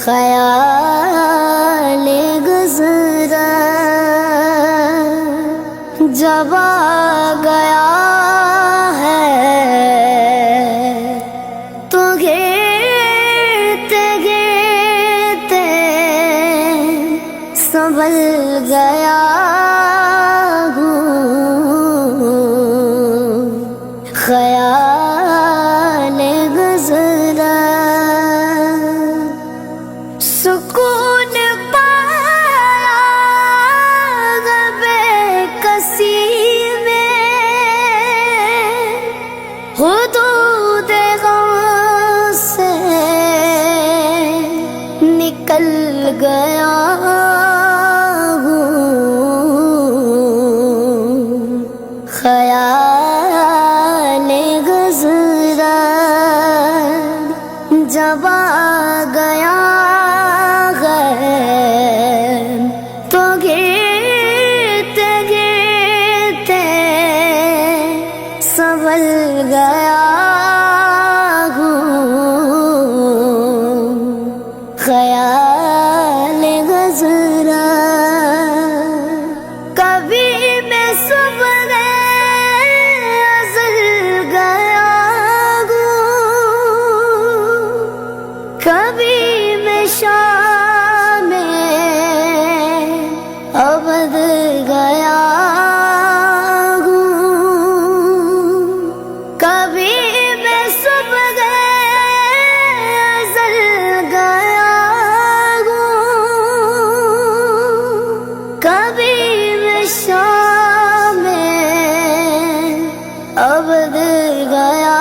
خیال گزرا جب آ گیا ہے تو گرتے گرتے سنبھل گیا خیال گزرا سکون پایا بے کسی میں حدود غم سے نکل گیا خیال گزرا جب آ گیا تو گرتے گرتے سنبھل گیا خیال گزرا کبھی میں صبح ازل گیا کبھی میں شام ابد گیا کبھی میں صبح ازل گیا کبھی میں شام ابد گیا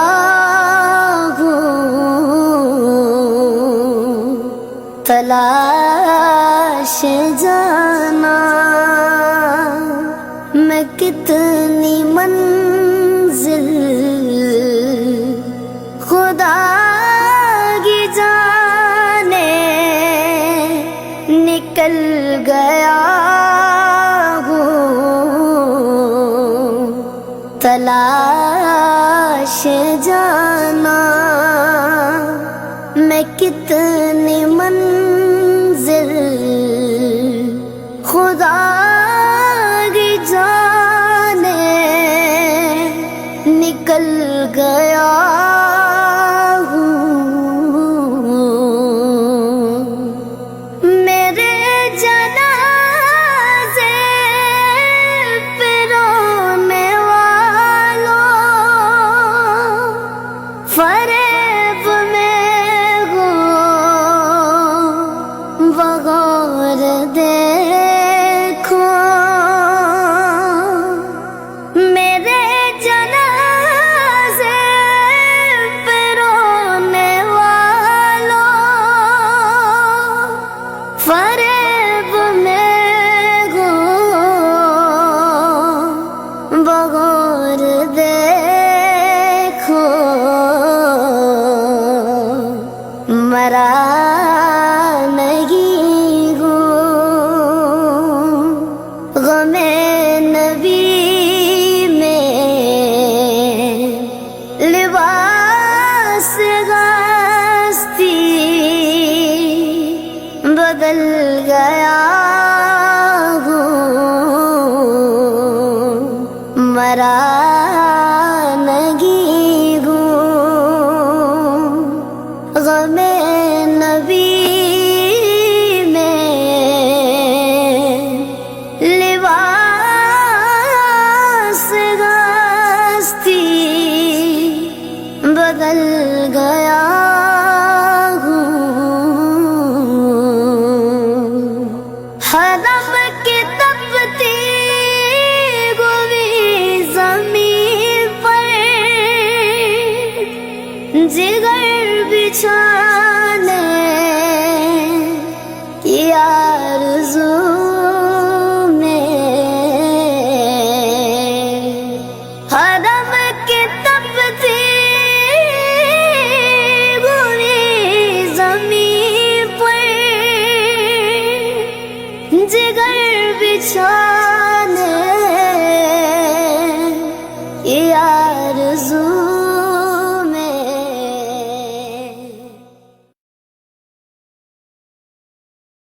تلاش جانا میں کتنی منزل خدا کی جانے نکل گیا تلاش جانا میں کتنی منزل خدا کی جانے نکل گیا میرے جنازے پہ رونے والوں فریب میں بغور دیکھو میرے جنازے پہ رونے والوں فریب میں بغور دیکھو مرا غم نبی میں لباس غاستی بدل گیا مرا نگی غم نبی بدل گیا حرم کی تپتی ہوئی زمین پر جگر بچھانے کی آرزو جگر بچھانے یہ آرزو